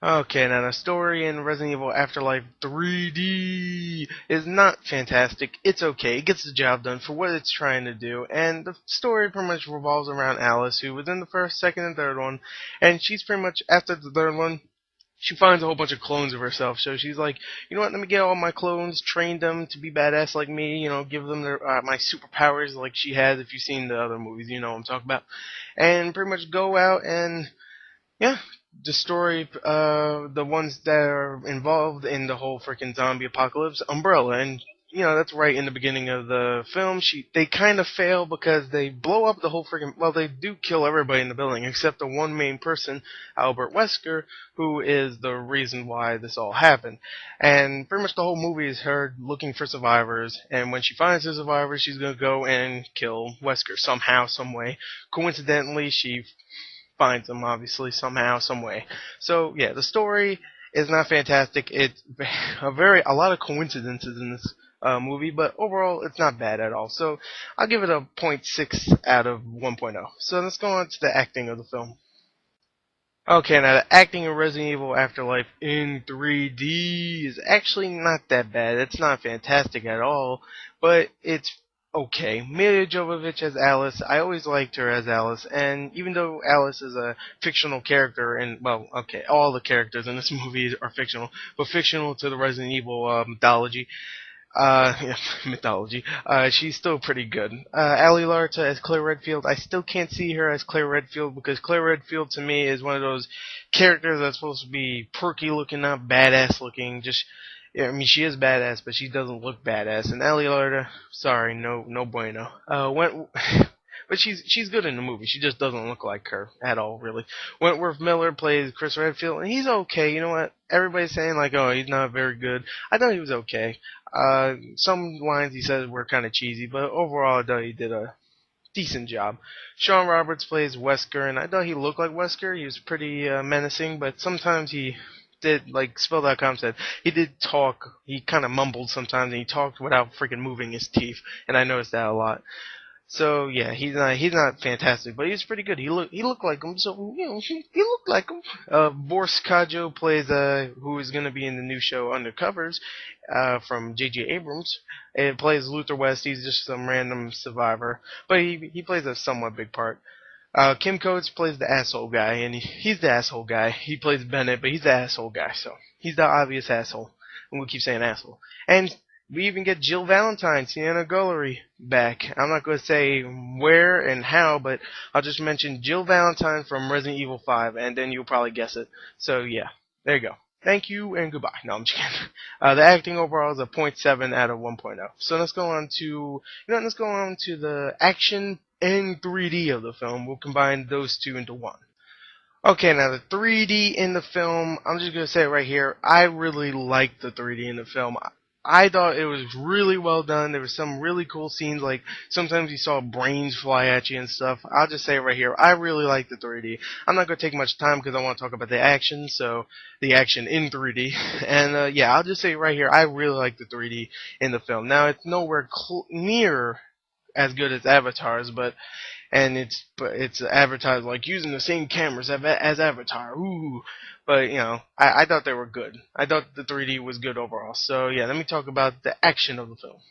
Okay, now the story in Resident Evil Afterlife 3D is not fantastic. It's okay. It gets the job done for what it's trying to do. And the story pretty much revolves around Alice, who was in the first, second, and third one. And she's pretty much, after the third one, she finds a whole bunch of clones of herself. So she's like, you know what, let me get all my clones, train them to be badass like me, give them my superpowers like she has. If you've seen the other movies, you know what I'm talking about. And pretty much go out and yeah, destroy the ones that are involved in the whole freaking zombie apocalypse. Umbrella, and that's right in the beginning of the film. They kind of fail because they blow up the whole freaking. Well, they do kill everybody in the building except the one main person, Albert Wesker, who is the reason why this all happened. And pretty much the whole movie is her looking for survivors. And when she finds the survivors, she's gonna go and kill Wesker somehow, some way. Coincidentally, she finds them obviously somehow, some way. So yeah, the story is not fantastic. It's a lot of coincidences in this movie, but overall it's not bad at all. So I'll give it a point 0.6 out of 1.0. So let's go on to the acting of the film. Okay, now the acting in Resident Evil Afterlife in 3D is actually not that bad. It's not fantastic at all, but it's okay. Mila Jovovich as Alice, I always liked her as Alice, and even though Alice is a fictional character, and well, okay, all the characters in this movie are fictional, but fictional to the Resident Evil mythology, yeah, mythology. She's still pretty good. Ali Larter as Claire Redfield. I still can't see her as Claire Redfield because Claire Redfield to me is one of those characters that's supposed to be perky looking, not badass looking. Just, yeah, I mean, she is badass, but she doesn't look badass. And Ali Larter, sorry, no bueno. But she's good in the movie. She just doesn't look like her at all, really. Wentworth Miller plays Chris Redfield, and he's okay. You know what? Everybody's saying like, oh, he's not very good. I thought he was okay. Some lines he said were kind of cheesy, but overall I thought he did a decent job. Sean Roberts plays Wesker, and I thought he looked like Wesker. He was pretty menacing, but sometimes he did, like Spill.com said, he did talk. He kind of mumbled sometimes, and he talked without freaking moving his teeth, and I noticed that a lot. So yeah, he's not fantastic, but he's pretty good. He looked like him, so he looked like him. Boris Kajo plays who is going to be in the new show Undercovers, from J.J. Abrams. It plays Luther West. He's just some random survivor, but he plays a somewhat big part. Kim Coates plays the asshole guy, and he's the asshole guy. He plays Bennett, but he's the asshole guy, so he's the obvious asshole. And we keep saying asshole. And we even get Jill Valentine, Sienna Guillory, back. I'm not going to say where and how, but I'll just mention Jill Valentine from Resident Evil 5, and then you'll probably guess it. So yeah, there you go. Thank you and goodbye. No, I'm just kidding. The acting overall is a point 0.7 out of 1.0. So let's go on to the action and 3D of the film. We'll combine those two into one. Okay, now the 3D in the film, I'm just going to say it right here. I really liked the 3D in the film. I thought it was really well done. There were some really cool scenes, like sometimes you saw brains fly at you and stuff. I'll just say it right here. I really liked the 3D. I'm not going to take much time because I want to talk about the action, so the action in 3D. And yeah, I'll just say it right here. I really liked the 3D in the film. Now, it's nowhere near as good as Avatar's, and it's advertised like using the same cameras as Avatar. Ooh, but I thought they were good. I thought the 3D was good overall. So yeah, let me talk about the action of the film,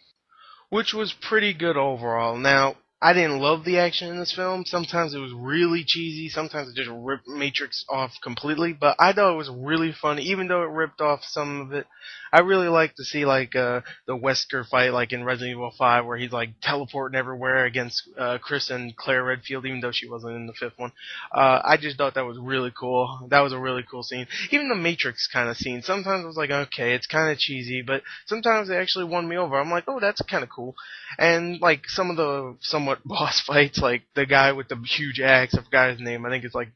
which was pretty good overall. Now, I didn't love the action in this film. Sometimes it was really cheesy. Sometimes it just ripped Matrix off completely. But I thought it was really fun, even though it ripped off some of it. I really like to see like the Wesker fight, like in Resident Evil 5, where he's like teleporting everywhere against Chris and Claire Redfield, even though she wasn't in the fifth one. I just thought that was really cool. That was a really cool scene. Even the Matrix kind of scene. Sometimes I was like, okay, it's kind of cheesy, but sometimes they actually won me over. I'm like, oh, that's kind of cool. And like some of the somewhat boss fights, like the guy with the huge axe, I forgot his name. I think it's like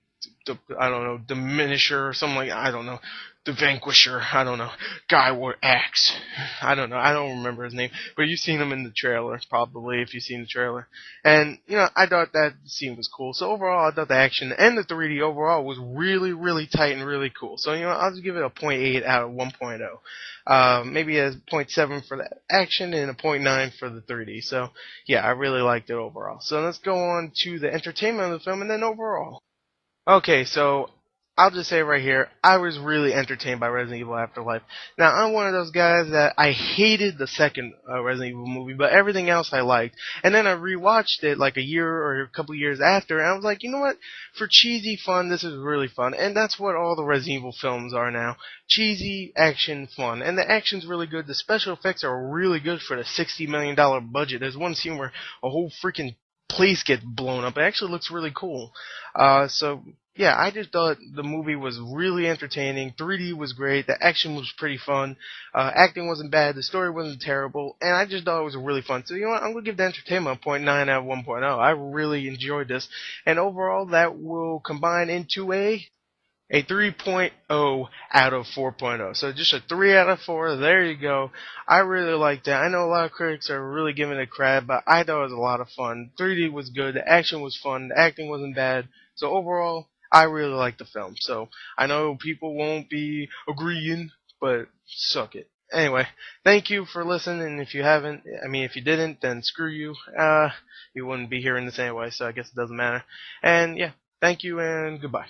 I don't know, Diminisher or something like, I don't know, the Vanquisher, I don't know, guy with axe, I don't know, I don't remember his name, but you've seen him in the trailer, probably, if you've seen the trailer, and, I thought that scene was cool, so overall, I thought the action and the 3D overall was really, really tight and really cool, so, I'll just give it a point 0.8 out of 1.0, maybe a point 0.7 for the action and a point 0.9 for the 3D, so, yeah, I really liked it overall, so let's go on to the entertainment of the film and then overall. Okay, so I'll just say right here, I was really entertained by Resident Evil Afterlife. Now, I'm one of those guys that I hated the second Resident Evil movie, but everything else I liked. And then I rewatched it like a year or a couple years after, and I was like, you know what? For cheesy fun, this is really fun. And that's what all the Resident Evil films are now. Cheesy action fun. And the action's really good. The special effects are really good for the $60 million budget. There's one scene where a whole freaking place gets blown up. It actually looks really cool. So yeah, I just thought the movie was really entertaining. 3D was great. The action was pretty fun. Acting wasn't bad. The story wasn't terrible. And I just thought it was really fun. So, you know what? I'm going to give the entertainment a point 9 out of 1.0. I really enjoyed this. And overall, that will combine into a 3.0 out of 4.0. So just a 3 out of 4. There you go. I really liked that. I know a lot of critics are really giving it crap, but I thought it was a lot of fun. 3D was good. The action was fun. The acting wasn't bad. So overall, I really liked the film. So I know people won't be agreeing, but suck it. Anyway, thank you for listening. And if you haven't, if you didn't, then screw you. You wouldn't be hearing this anyway, so I guess it doesn't matter. And yeah, thank you and goodbye.